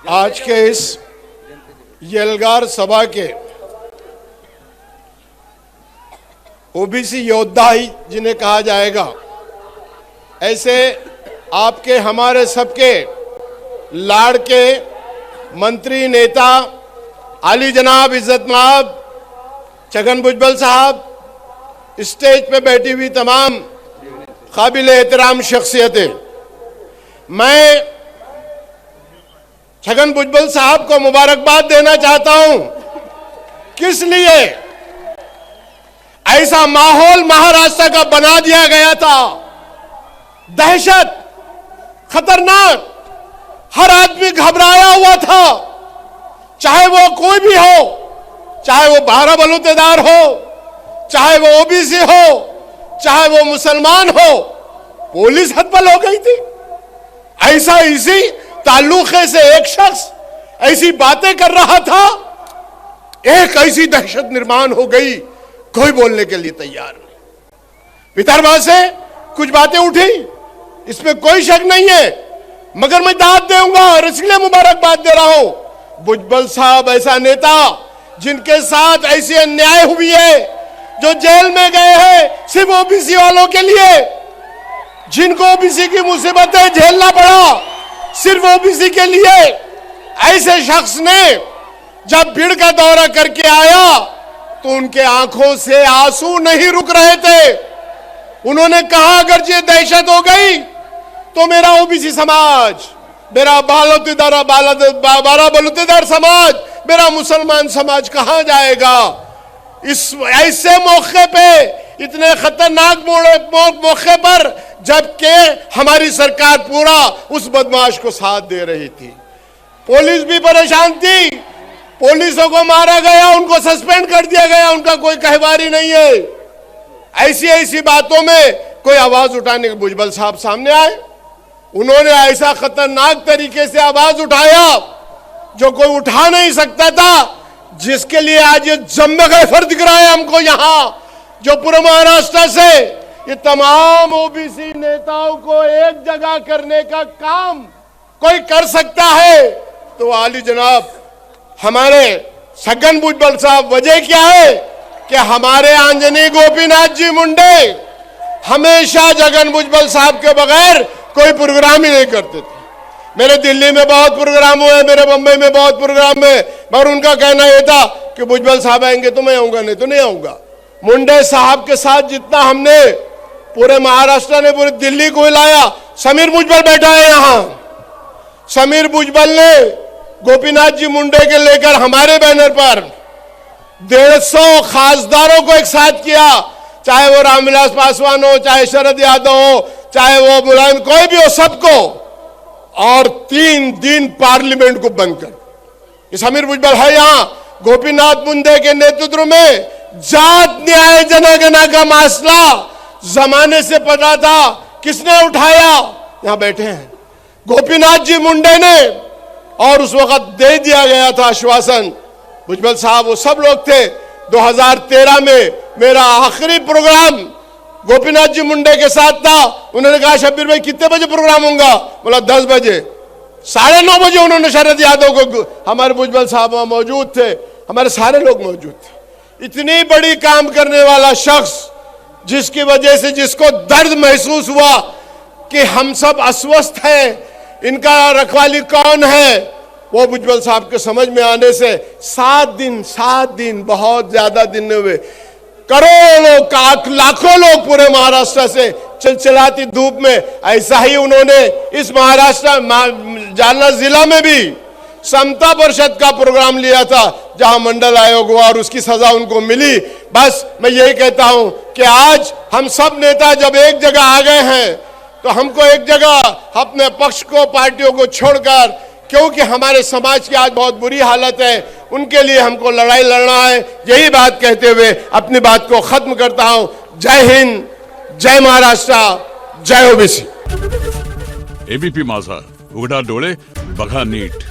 आज के इस यलगार सभा के ओबीसी योद्धा ही जिन्हें कहा जाएगा, ऐसे आपके हमारे सबके लाड़ के मंत्री नेता आली जनाब इज्जत माब छगन भुजबल साहब, स्टेज पे बैठी हुई तमाम काबिल एहतराम शख्सियतें, मैं छगन भुजबल साहब को मुबारकबाद देना चाहता हूं। किस लिए? ऐसा माहौल महाराष्ट्र का बना दिया गया था, दहशत, खतरनाक, हर आदमी घबराया हुआ था, चाहे वो कोई भी हो, चाहे वो 12 बलूतेदार हो, चाहे वो ओबीसी हो, चाहे वो मुसलमान हो, पुलिस हतबल हो गई थी। ऐसा इसी ताल्लुके से एक शख्स ऐसी बातें कर रहा था, एक ऐसी दहशत निर्माण हो गई, कोई बोलने के लिए तैयार नहीं। विदर्भा से कुछ बातें उठी, इसमें कोई शक नहीं है, मगर मैं दाद दूंगा और इसलिए मुबारकबाद दे रहा हूं। भुजबल साहब ऐसा नेता जिनके साथ ऐसी अन्याय हुई है, जो जेल में गए हैं सिर्फ ओबीसी वालों के लिए, जिनको ओबीसी की मुसीबतें झेलना पड़ा सिर्फ ओबीसी के लिए, ऐसे शख्स ने जब भीड़ का दौरा करके आया तो उनके आंखों से आंसू नहीं रुक रहे थे। उन्होंने कहा, अगर ये दहशत हो गई तो मेरा ओबीसी समाज, मेरा बारह बलूतेदार समाज, मेरा मुसलमान समाज कहां जाएगा? इस ऐसे मौके पे, इतने खतरनाक मौके पर, जबकि हमारी सरकार पूरा उस बदमाश को साथ दे रही थी, पुलिस भी परेशान थी, पुलिसों को मारा गया, उनको सस्पेंड कर दिया गया, उनका कोई कहवारी नहीं है। ऐसी ऐसी बातों में कोई आवाज उठाने के भुजबल साहब सामने आए, उन्होंने ऐसा खतरनाक तरीके से आवाज उठाया जो कोई उठा नहीं सकता था, जिसके लिए आज ये जम्मे गैफर दिख रहा है हमको यहां, जो पूरे महाराष्ट्र से ये तमाम ओबीसी नेताओं को एक जगह करने का काम कोई कर सकता है तो आली जनाब हमारे छगन भुजबल साहब। वजह क्या है कि हमारे आंजनी गोपीनाथ जी मुंडे हमेशा छगन भुजबल साहब के बगैर कोई प्रोग्राम ही नहीं करते थे। मेरे दिल्ली में बहुत प्रोग्राम हुए, मेरे बंबई में बहुत प्रोग्राम है, मगर उनका कहना यह था कि भुजबल साहब आएंगे तो मैं आऊंगा, नहीं तो नहीं आऊंगा। मुंडे साहब के साथ जितना हमने पूरे महाराष्ट्र ने, पूरी दिल्ली को हिलाया, समीर भुजबल बैठा है यहां, समीर भुजबल ने गोपीनाथ जी मुंडे के लेकर हमारे बैनर पर 150 खासदारों को एक साथ किया, चाहे वो रामविलास पासवान हो, चाहे शरद यादव हो, चाहे वो मुलायम, कोई भी हो, सबको, और 3 दिन पार्लियामेंट को बंद कर। ये समीर भुजबल है यहां, गोपीनाथ मुंडे के नेतृत्व में जात न्याय जनगणना का मसला जमाने से पता था, किसने उठाया? यहां बैठे हैं गोपीनाथ जी मुंडे ने, और उस वक्त दे दिया गया था आश्वासन। भुजबल साहब वो सब लोग थे। 2013 में मेरा आखिरी प्रोग्राम गोपीनाथ जी मुंडे के साथ था। उन्होंने कहा, शब्बीर भाई कितने बजे प्रोग्राम होगा? बोला 10 बजे। 9:30 बजे उन्होंने शरद यादव को, हमारे भुजबल साहब वहां मौजूद थे, हमारे सारे लोग मौजूद थे। इतनी बड़ी काम करने वाला शख्स, जिसकी वजह से जिसको दर्द महसूस हुआ कि हम सब अस्वस्थ हैं, इनका रखवाली कौन है, वो भुजबल साहब के समझ में आने से 7 दिन बहुत ज्यादा दिन हुए, करोड़ों लाखों लोग पूरे महाराष्ट्र से चिलचिलाती धूप में, ऐसा ही उन्होंने इस महाराष्ट्र जालना जिला में भी समता परिषद का प्रोग्राम लिया था, जहां मंडल आयोग हुआ और उसकी सजा उनको मिली। बस मैं यही कहता हूं कि आज हम सब नेता जब एक जगह आ गए हैं तो हमको एक जगह अपने पक्ष को, पार्टियों को छोड़कर, क्योंकि हमारे समाज की आज बहुत बुरी हालत है, उनके लिए हमको लड़ाई लड़ना है। यही बात कहते हुए अपनी बात को खत्म करता हूं। जय हिंद, जय महाराष्ट्र, जय ओबीसी। एबीपी माझा, उघडा डोळे बघा नीट।